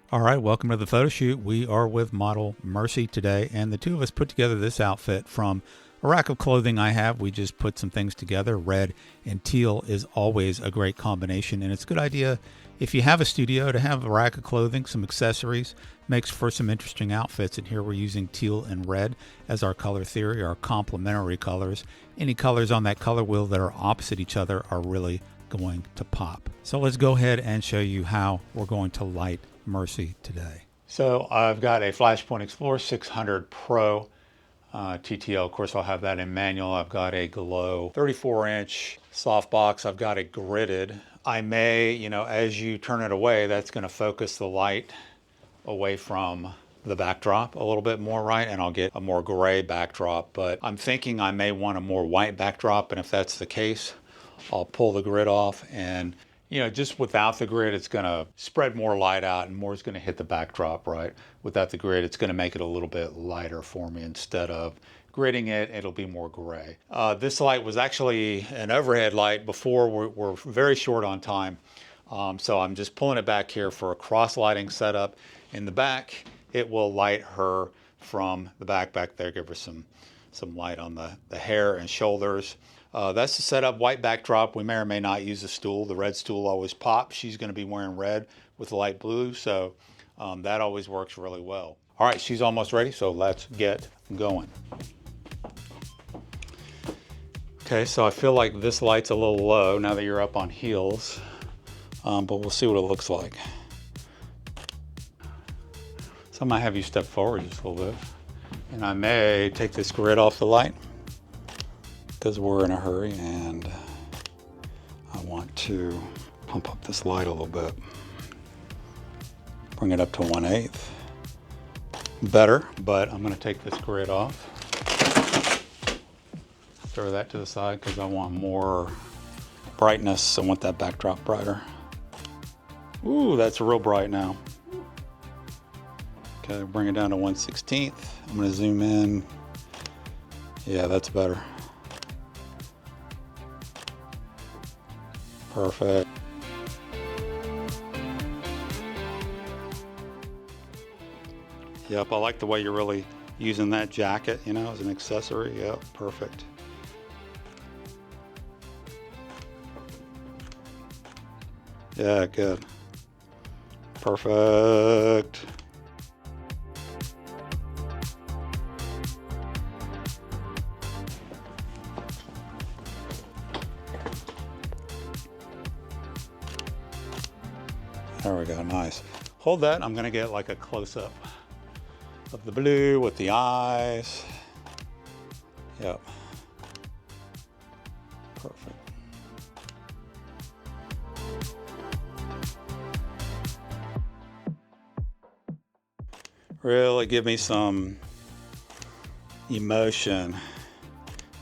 All right, welcome to the photo shoot. We are with model Mercy today, and the two of us put together this outfit from a rack of clothing I have. We just put some things together. Red and teal is always a great combination, and it's a good idea if you have a studio to have a rack of clothing, some accessories, makes for some interesting outfits. And here we're using teal and red as our color theory, our complementary colors. Any colors on that color wheel that are opposite each other are really going to pop. So let's go ahead and show you how we're going to light Mercy today. So I've got a Flashpoint Explorer 600 Pro TTL. Of course, I'll have that in manual. I've got a Glow 34-inch softbox. I've got it gridded. I may, as you turn it away, that's going to focus the light away from the backdrop a little bit more, right? And I'll get a more gray backdrop. But I'm thinking I may want a more white backdrop. And if that's the case, I'll pull the grid off, and just without the grid, it's going to spread more light out and more is going to hit the backdrop, right? Without the grid, it's going to make it a little bit lighter for me. Instead of gridding it, it'll be more gray. This light was actually an overhead light before. We're very short on time. So I'm just pulling it back here for a cross lighting setup. In the back, it will light her from the back there, give her some light on the hair and shoulders. That's the setup. White backdrop. We may or may not use a stool. The red stool always pops. She's going to be wearing red with light blue, so that always works really well. All right, she's almost ready, so let's get going. Okay, so I feel like this light's a little low now that you're up on heels, but we'll see what it looks like. So I might have you step forward just a little bit, and I may take this grid off the light, because we're in a hurry and I want to pump up this light a little bit. Bring it up to 1/8. Better, but I'm going to take this grid off. Throw that to the side because I want more brightness. I want that backdrop brighter. Ooh, that's real bright now. Okay, bring it down to 1/16. I'm going to zoom in. Yeah, that's better. Perfect. Yep, I like the way you're really using that jacket, as an accessory. Yep, perfect. Yeah, good. Perfect. There we go, nice. Hold that, I'm gonna get like a close-up of the blue with the eyes. Yep. Perfect. Really give me some emotion.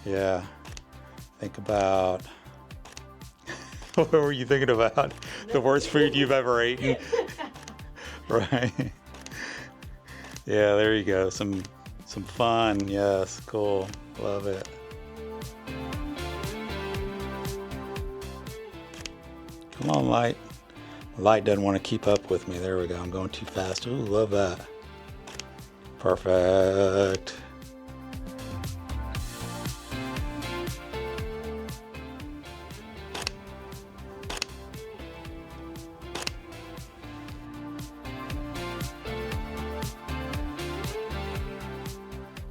Yeah, think about, what were you thinking about? The worst food you've ever eaten? Right. Yeah, there you go. Some fun. Yes, cool. Love it. Come on, light. Light doesn't want to keep up with me. There we go. I'm going too fast. Ooh, love that. Perfect.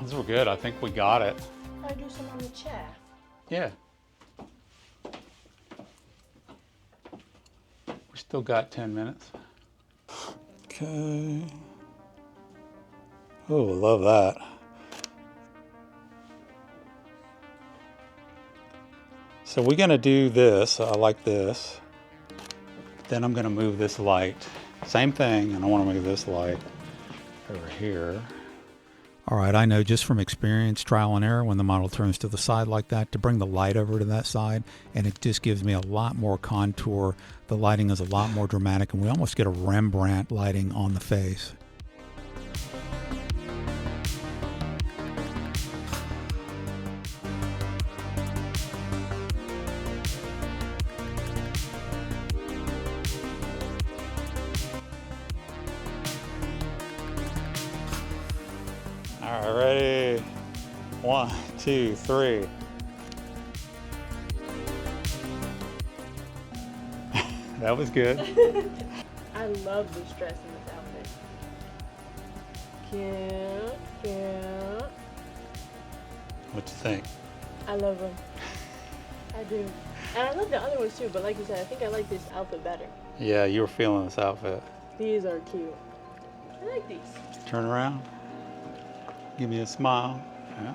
Those were good. I think we got it. Can I do some on the chair? Yeah. We still got 10 minutes. Okay. Oh, love that. So we're gonna do this. I like this. Then I'm gonna move this light. Same thing, and I wanna move this light over here. All right, I know just from experience, trial and error, when the model turns to the side like that, to bring the light over to that side, and it just gives me a lot more contour. The lighting is a lot more dramatic, and we almost get a Rembrandt lighting on the face. right, ready? 1, 2, 3. That was good. I love this dress in this outfit. Cute, cute. What you think? I love them. I do. And I love the other ones too, but like you said, I think I like this outfit better. Yeah, you were feeling this outfit. These are cute. I like these. Turn around. Give me a smile. Yeah.